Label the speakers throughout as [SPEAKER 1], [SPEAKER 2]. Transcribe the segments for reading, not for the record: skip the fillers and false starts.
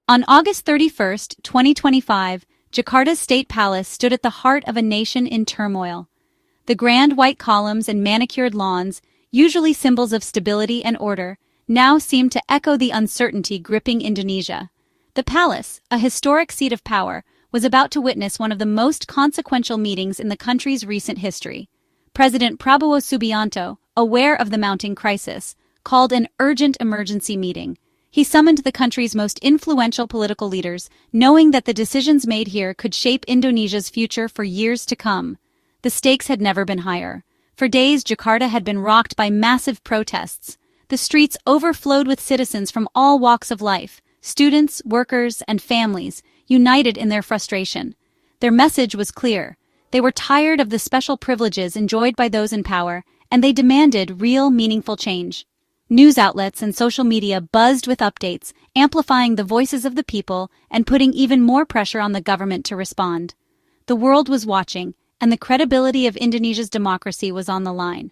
[SPEAKER 1] On August 31, 2025, Jakarta's State Palace stood at the heart of a nation in turmoil. The grand white columns and manicured lawns, usually symbols of stability and order, now seemed to echo the uncertainty gripping Indonesia. The palace, a historic seat of power, was about to witness one of the most consequential meetings in the country's recent history. President Prabowo Subianto, aware of the mounting crisis, called an urgent emergency meeting. He summoned the country's most influential political leaders, knowing that the decisions made here could shape Indonesia's future for years to come. The stakes had never been higher. For days, Jakarta had been rocked by massive protests. The streets overflowed with citizens from all walks of life, students, workers, and families, united in their frustration. Their message was clear. They were tired of the special privileges enjoyed by those in power, and they demanded real, meaningful change. News outlets and social media buzzed with updates, amplifying the voices of the people and putting even more pressure on the government to respond. The world was watching, and the credibility of Indonesia's democracy was on the line.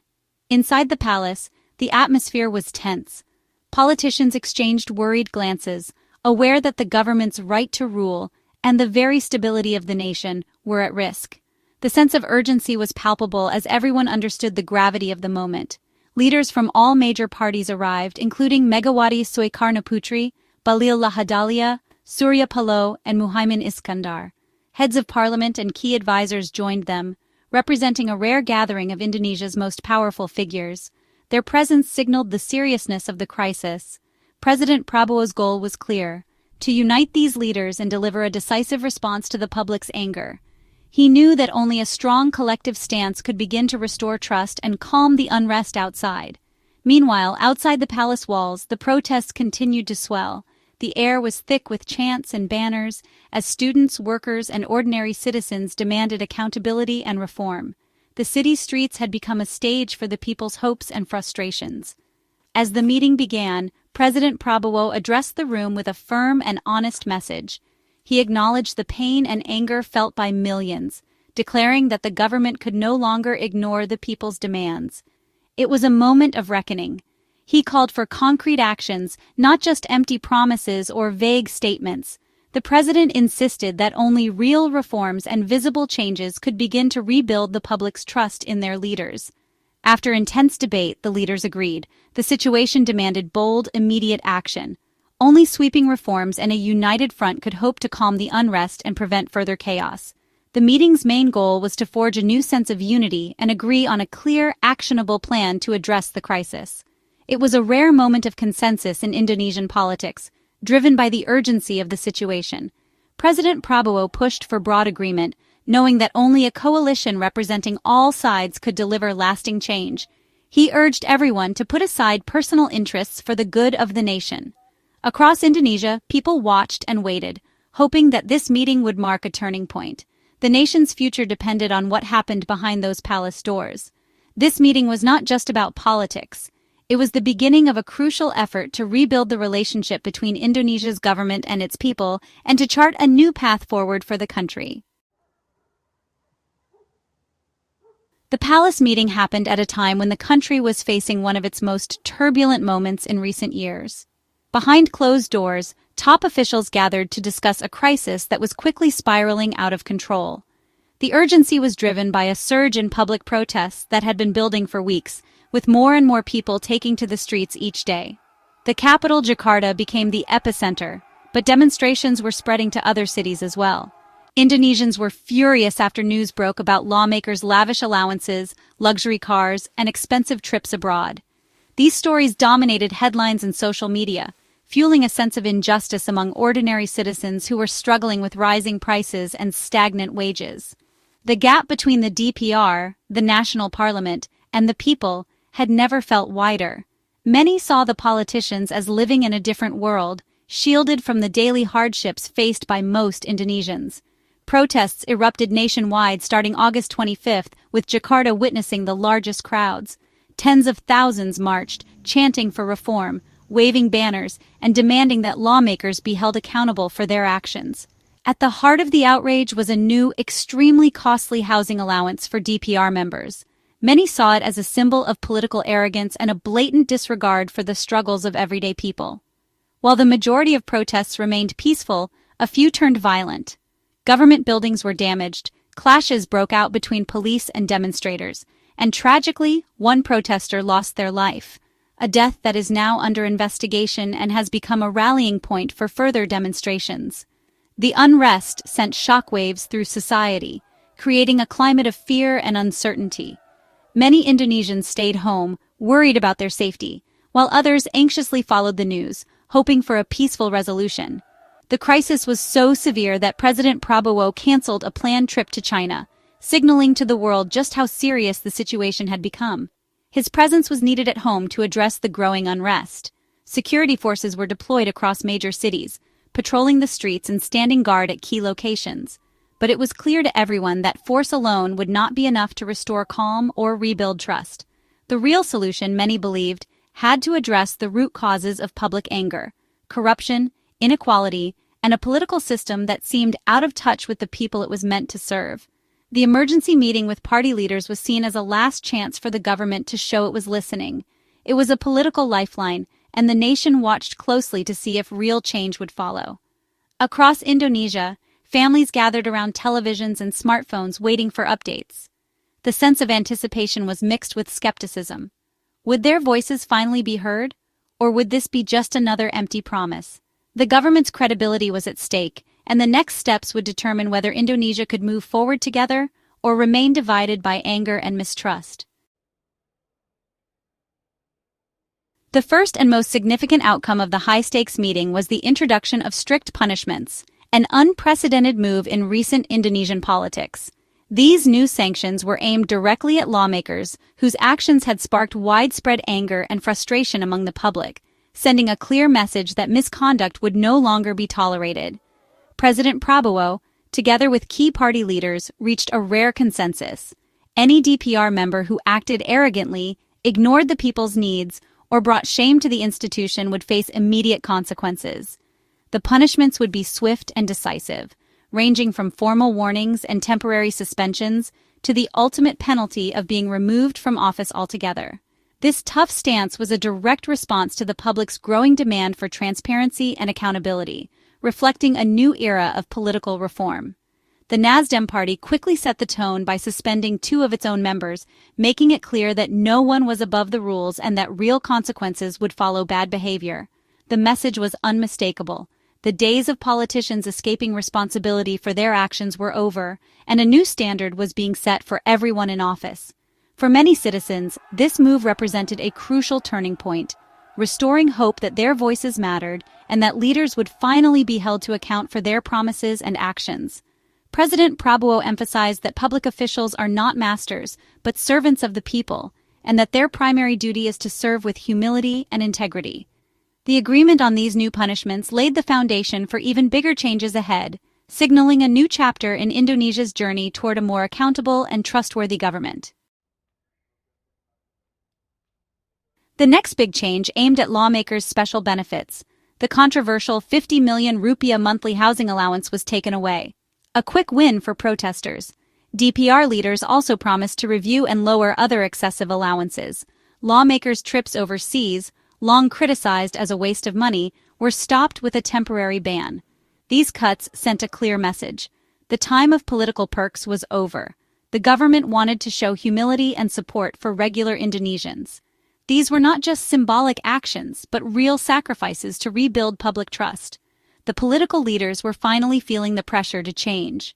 [SPEAKER 1] Inside the palace, the atmosphere was tense. Politicians exchanged worried glances, aware that the government's right to rule and the very stability of the nation were at risk. The sense of urgency was palpable as everyone understood the gravity of the moment. Leaders from all major parties arrived, including Megawati Soekarnoputri, Bahlil Lahadalia, Surya Paloh, and Muhaimin Iskandar. Heads of parliament and key advisors joined them, representing a rare gathering of Indonesia's most powerful figures. Their presence signaled the seriousness of the crisis. President Prabowo's goal was clear: to unite these leaders and deliver a decisive response to the public's anger. He knew that only a strong collective stance could begin to restore trust and calm the unrest outside. Meanwhile, outside the palace walls, the protests continued to swell. The air was thick with chants and banners, as students, workers, and ordinary citizens demanded accountability and reform. The city's streets had become a stage for the people's hopes and frustrations. As the meeting began, President Prabowo addressed the room with a firm and honest message. He acknowledged the pain and anger felt by millions, declaring that the government could no longer ignore the people's demands. It was a moment of reckoning. He called for concrete actions, not just empty promises or vague statements. The president insisted that only real reforms and visible changes could begin to rebuild the public's trust in their leaders. After intense debate, the leaders agreed. The situation demanded bold, immediate action. Only sweeping reforms and a united front could hope to calm the unrest and prevent further chaos. The meeting's main goal was to forge a new sense of unity and agree on a clear, actionable plan to address the crisis. It was a rare moment of consensus in Indonesian politics, driven by the urgency of the situation. President Prabowo pushed for broad agreement, knowing that only a coalition representing all sides could deliver lasting change. He urged everyone to put aside personal interests for the good of the nation. Across Indonesia, people watched and waited, hoping that this meeting would mark a turning point. The nation's future depended on what happened behind those palace doors. This meeting was not just about politics. It was the beginning of a crucial effort to rebuild the relationship between Indonesia's government and its people and to chart a new path forward for the country. The palace meeting happened at a time when the country was facing one of its most turbulent moments in recent years. Behind closed doors, top officials gathered to discuss a crisis that was quickly spiraling out of control. The urgency was driven by a surge in public protests that had been building for weeks, with more and more people taking to the streets each day. The capital, Jakarta, became the epicenter, but demonstrations were spreading to other cities as well. Indonesians were furious after news broke about lawmakers' lavish allowances, luxury cars, and expensive trips abroad. These stories dominated headlines and social media, fueling a sense of injustice among ordinary citizens who were struggling with rising prices and stagnant wages. The gap between the DPR, the national parliament, and the people had never felt wider. Many saw the politicians as living in a different world, shielded from the daily hardships faced by most Indonesians. Protests erupted nationwide starting August 25th, with Jakarta witnessing the largest crowds. Tens of thousands marched, chanting for reform, waving banners, and demanding that lawmakers be held accountable for their actions. At the heart of the outrage was a new, extremely costly housing allowance for DPR members. Many saw it as a symbol of political arrogance and a blatant disregard for the struggles of everyday people. While the majority of protests remained peaceful, a few turned violent. Government buildings were damaged, clashes broke out between police and demonstrators, and tragically, one protester lost their life, a death that is now under investigation and has become a rallying point for further demonstrations. The unrest sent shockwaves through society, creating a climate of fear and uncertainty. Many Indonesians stayed home, worried about their safety, while others anxiously followed the news, hoping for a peaceful resolution. The crisis was so severe that President Prabowo canceled a planned trip to China, signaling to the world just how serious the situation had become. His presence was needed at home to address the growing unrest. Security forces were deployed across major cities, patrolling the streets and standing guard at key locations. But it was clear to everyone that force alone would not be enough to restore calm or rebuild trust. The real solution, many believed, had to address the root causes of public anger: corruption, inequality, and a political system that seemed out of touch with the people it was meant to serve. The emergency meeting with party leaders was seen as a last chance for the government to show it was listening. It was a political lifeline, and the nation watched closely to see if real change would follow. Across Indonesia, families gathered around televisions and smartphones waiting for updates. The sense of anticipation was mixed with skepticism. Would their voices finally be heard? Or would this be just another empty promise? The government's credibility was at stake, and the next steps would determine whether Indonesia could move forward together or remain divided by anger and mistrust. The first and most significant outcome of the high-stakes meeting was the introduction of strict punishments, an unprecedented move in recent Indonesian politics. These new sanctions were aimed directly at lawmakers whose actions had sparked widespread anger and frustration among the public, sending a clear message that misconduct would no longer be tolerated. President Prabowo, together with key party leaders, reached a rare consensus. Any DPR member who acted arrogantly, ignored the people's needs, or brought shame to the institution would face immediate consequences. The punishments would be swift and decisive, ranging from formal warnings and temporary suspensions to the ultimate penalty of being removed from office altogether. This tough stance was a direct response to the public's growing demand for transparency and accountability, reflecting a new era of political reform. The NasDem party quickly set the tone by suspending 2 of its own members, making it clear that no one was above the rules and that real consequences would follow bad behavior. The message was unmistakable. The days of politicians escaping responsibility for their actions were over, and a new standard was being set for everyone in office. For many citizens, this move represented a crucial turning point, restoring hope that their voices mattered and that leaders would finally be held to account for their promises and actions. President Prabowo emphasized that public officials are not masters, but servants of the people, and that their primary duty is to serve with humility and integrity. The agreement on these new punishments laid the foundation for even bigger changes ahead, signaling a new chapter in Indonesia's journey toward a more accountable and trustworthy government. The next big change aimed at lawmakers' special benefits. The controversial 50 million rupiah monthly housing allowance was taken away. A quick win for protesters. DPR leaders also promised to review and lower other excessive allowances. Lawmakers' trips overseas, long criticized as a waste of money, were stopped with a temporary ban. These cuts sent a clear message. The time of political perks was over. The government wanted to show humility and support for regular Indonesians. These were not just symbolic actions, but real sacrifices to rebuild public trust. The political leaders were finally feeling the pressure to change.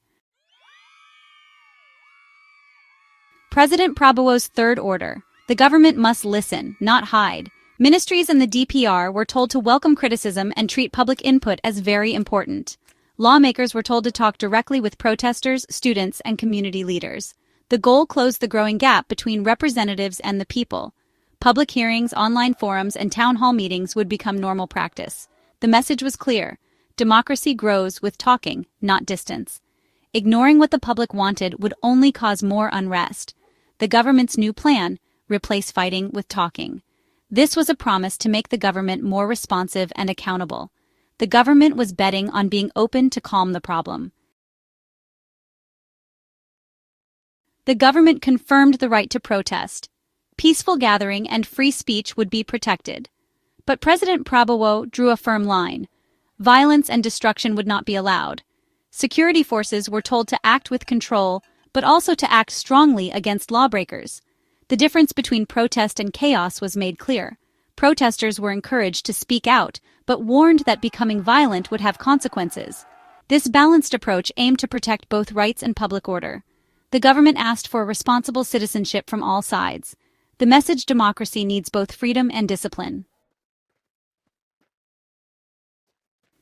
[SPEAKER 1] President Prabowo's third order. The government must listen, not hide. Ministries and the DPR were told to welcome criticism and treat public input as very important. Lawmakers were told to talk directly with protesters, students, and community leaders. The goal closed the growing gap between representatives and the people. Public hearings, online forums, and town hall meetings would become normal practice. The message was clear. Democracy grows with talking, not distance. Ignoring what the public wanted would only cause more unrest. The government's new plan: replace fighting with talking. This was a promise to make the government more responsive and accountable. The government was betting on being open to calm the problem. The government confirmed the right to protest. Peaceful gathering and free speech would be protected. But President Prabowo drew a firm line. Violence and destruction would not be allowed. Security forces were told to act with control, but also to act strongly against lawbreakers. The difference between protest and chaos was made clear. Protesters were encouraged to speak out, but warned that becoming violent would have consequences. This balanced approach aimed to protect both rights and public order. The government asked for responsible citizenship from all sides. The message democracy needs both freedom and discipline.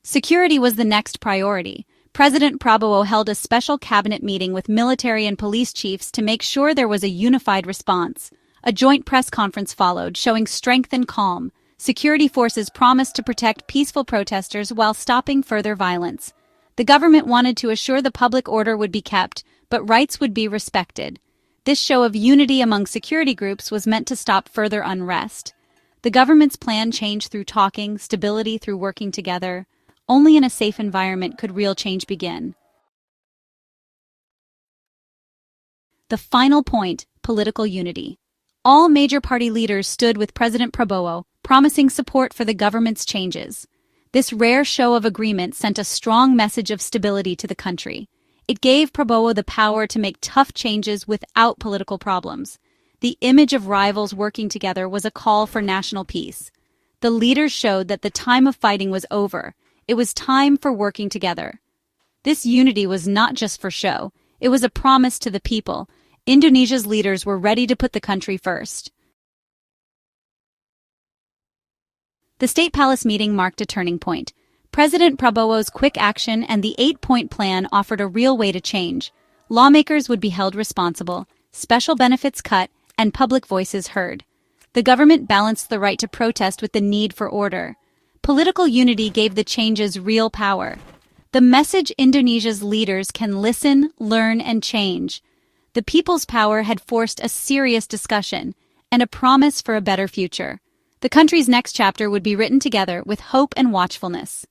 [SPEAKER 1] Security was the next priority. President Prabowo held a special cabinet meeting with military and police chiefs to make sure there was a unified response. A joint press conference followed, showing strength and calm. Security forces promised to protect peaceful protesters while stopping further violence. The government wanted to assure the public order would be kept, but rights would be respected. This show of unity among security groups was meant to stop further unrest. The government's plan changed through talking, stability through working together. Only in a safe environment could real change begin. The final point, political unity. All major party leaders stood with President Prabowo, promising support for the government's changes. This rare show of agreement sent a strong message of stability to the country. It gave Prabowo the power to make tough changes without political problems. The image of rivals working together was a call for national peace. The leaders showed that the time of fighting was over. It was time for working together. This unity was not just for show. It was a promise to the people. Indonesia's leaders were ready to put the country first. The State Palace meeting marked a turning point. President Prabowo's quick action and the 8-point plan offered a real way to change. Lawmakers would be held responsible, special benefits cut, and public voices heard. The government balanced the right to protest with the need for order. Political unity gave the changes real power. The message Indonesia's leaders can listen, learn, and change. The people's power had forced a serious discussion and a promise for a better future. The country's next chapter would be written together with hope and watchfulness.